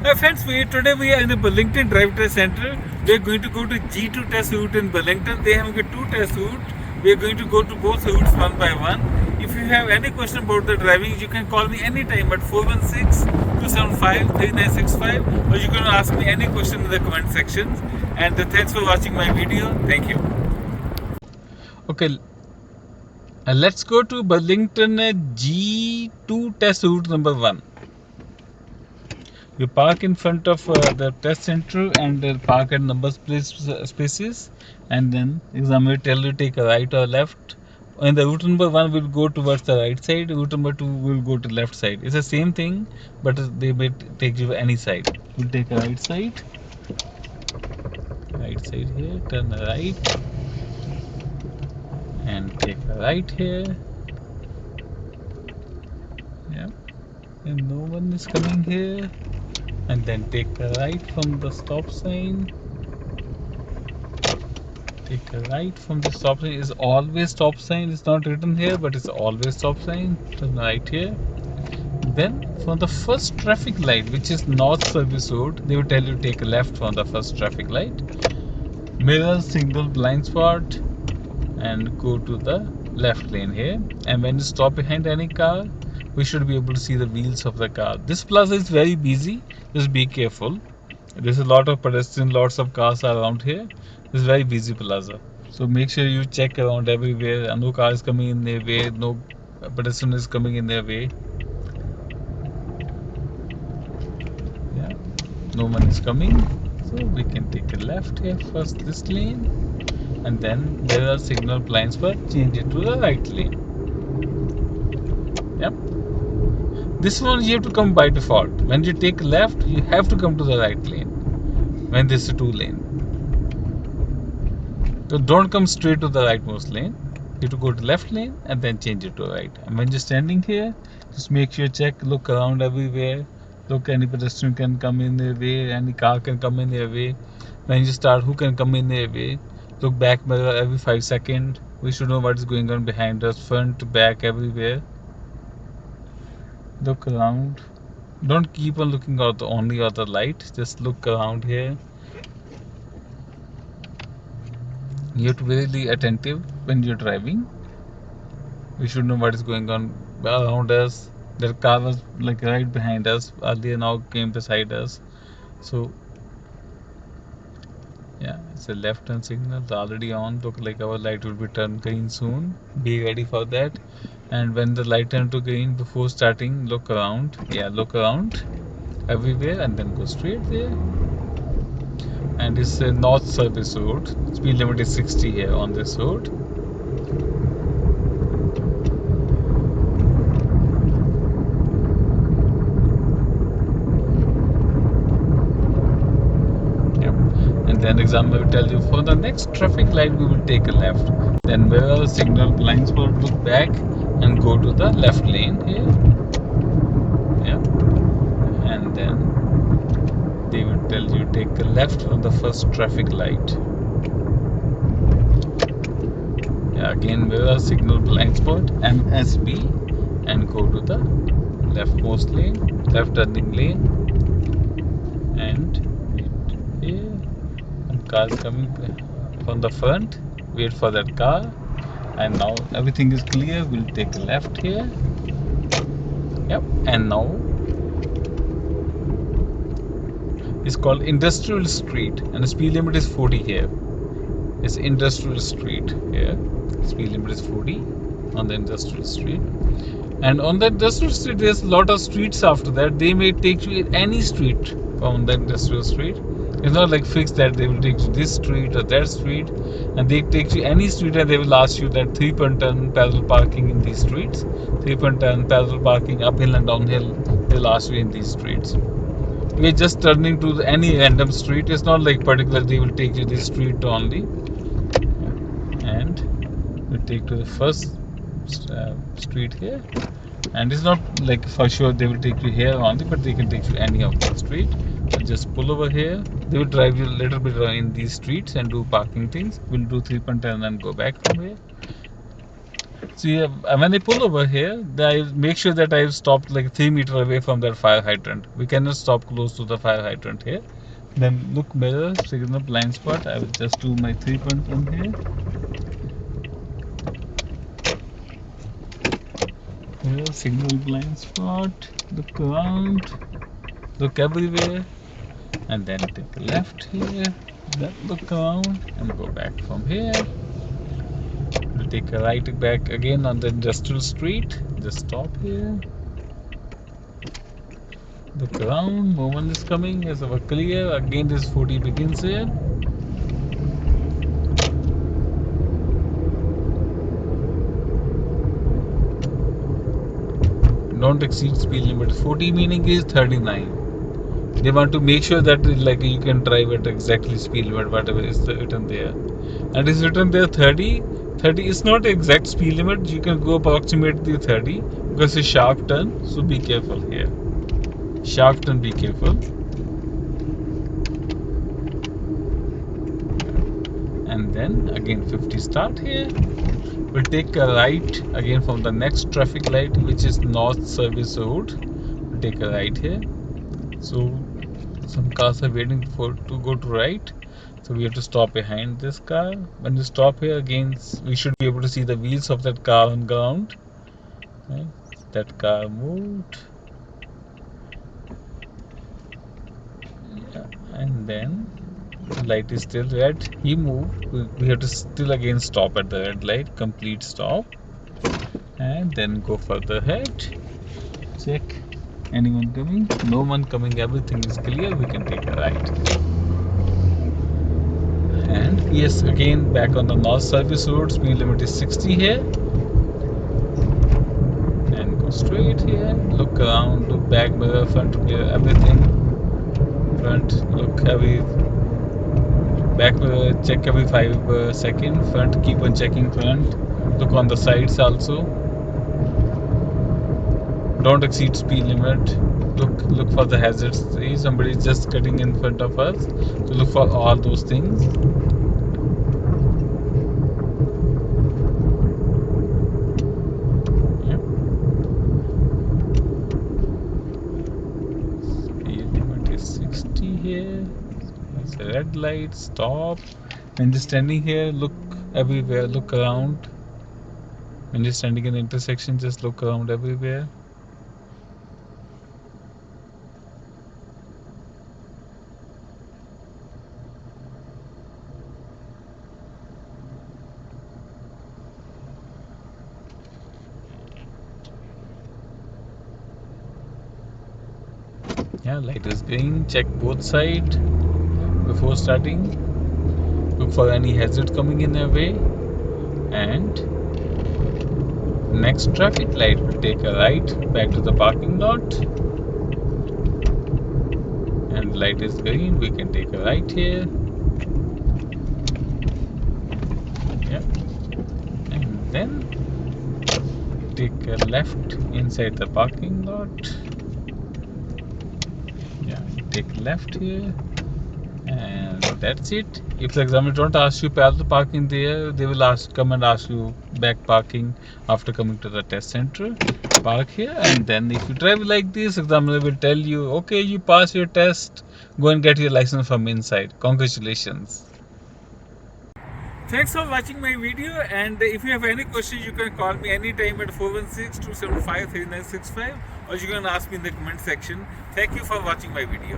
Friends, today we are in the Burlington Drive Test Center. We are going to go to G2 test route in Burlington. They have got two test routes. We are going to go to both routes one by one. If you have any question about the driving, you can call me anytime at 416-275-3965, or you can ask me any question in the comment section. And thanks for watching my video. Thank you. Okay, let's go to Burlington G2 test route number 1. You park in front of the test center and park at number spaces, and then examiner will tell you take a right or left. And the route number 1 will go towards the right side, route number 2 will go to left side. It's the same thing, but they may take you any side. We'll take a right side here, turn right and take a right here. Yeah, and no one is coming here. And then take a right from the stop sign. Take a right from the stop sign. Is always stop sign. It's not written here, but it's always stop sign. Turn right here. Then from the first traffic light, which is north service road, they will tell you take a left from the first traffic light. Mirror, signal, blind spot, and go to the left lane here. And when you stop behind any car, we should be able to see the wheels of the car. This plaza is very busy. Just be careful. There's a lot of pedestrians, lots of cars are around here. It's very busy plaza. So make sure you check around everywhere. No car is coming in their way. No pedestrian is coming in their way. Yeah, no one is coming. So we can take a left here first, this lane, and then there are signal blind spot. Change it to the right lane. Yep. This one you have to come by default. When you take left, you have to come to the right lane. When this is 2 lane. So don't come straight to the rightmost lane. You have to go to left lane and then change it to right. And when you're standing here, just make sure look around everywhere. Look, any pedestrian can come in their way, any car can come in their way. When you start, who can come in their way? Look back mirror every 5 seconds. We should know what is going on behind us, front, back, everywhere. Look around. Don't keep on looking out only at the light. Just look around here. You have to be really attentive when you're driving. We should know what is going on around us. That car was like right behind us. Earlier now came beside us. So yeah, it's a left turn signal. It's already on. Look like our light will be turned green soon. Be ready for that. And when the light turns to green, before starting, look around. Yeah, look around everywhere and then go straight there. And it's a north service road. Speed limit is 60 here on this road. Yep. And then examiner will tell you for the next traffic light we will take a left. Then mirror, signal, blind spot, look back and go to the left lane here. Yeah. And then they will tell you take a left from the first traffic light. Yeah, again mirror, signal, blind spot, MSB, and go to the leftmost lane, left turning lane. And wait here. And cars coming from the front. Wait for that car. And now everything is clear. We'll take a left here. Yep. And now it's called Industrial Street, and the speed limit is 40 here. It's Industrial Street here. Speed limit is 40 on the Industrial Street. And on the Industrial Street, there's a lot of streets after that. They may take you in any street from the Industrial Street. It's not like fixed that they will take you this street or that street, and they take you any street and they will ask you that 3-point turn parallel parking in these streets, 3-point turn parallel parking uphill and downhill. They'll ask you in these streets. We are just turning to any random street. It's not like particular they will take you this street only. And we take to the first street here. And it's not like for sure they will take you here only, but they can take you any of the street. So just pull over here. They will drive you a little bit in these streets and do parking things. We'll do 3-point turn and go back from here. See, when I pull over here, I make sure that I've stopped like 3 meters away from that fire hydrant. We cannot stop close to the fire hydrant here. Then look, mirror, signal blind spot. I will just do my 3-point from here. Here, signal blind spot. Look around. Look everywhere. And then take a left here. Then look around and go back from here. We'll take a right back again on the industrial street. Just stop here. Look around. No one is coming. As we're clear. Again, this 40 begins here. Don't exceed speed limit. 40 meaning is 39. They want to make sure that like you can drive at exactly speed limit whatever is written there, and it's written there 30. 30 is not exact speed limit. You can go approximately 30 because it's sharp turn, so be careful here. Sharp turn, be careful. And then again 50 start here. We'll take a right again from the next traffic light, which is North Service Road. We'll take a right here. So some cars are waiting to go to right, so we have to stop behind this car. When you stop here again, we should be able to see the wheels of that car on ground. Right? That car moved, yeah. And then the light is still red. He moved. We have to still again stop at the red light, complete stop, and then go further ahead. Check. Anyone coming? No one coming. Everything is clear. We can take a right. And yes, again back on the North Service Road. Speed limit is 60 here. And go straight here. Look around. Look back mirror, front mirror, everything. Front. Look every back mirror. Check every 5 seconds. Front. Keep on checking front. Look on the sides also. Don't exceed speed limit. Look for the hazards. See, somebody is just cutting in front of us. So look for all those things. Yeah. Speed limit is 60 here. It's a red light. Stop. When you're standing here, look everywhere. Look around. When you're standing in the intersection, just look around everywhere. Yeah, light is green. Check both sides before starting. Look for any hazard coming in your way. And next traffic light will take a right back to the parking lot. And light is green. We can take a right here. Yeah. And then take a left inside the parking lot. Take left here, and that's it. If the examiner don't ask you parallel parking there, they will come and ask you back parking after coming to the test center. Park here, and then if you drive like this, examiner will tell you, okay, you pass your test, go and get your license from inside. Congratulations. Thanks for watching my video, and if you have any questions, you can call me anytime at 416-275-3965, or you can ask me in the comment section. Thank you for watching my video.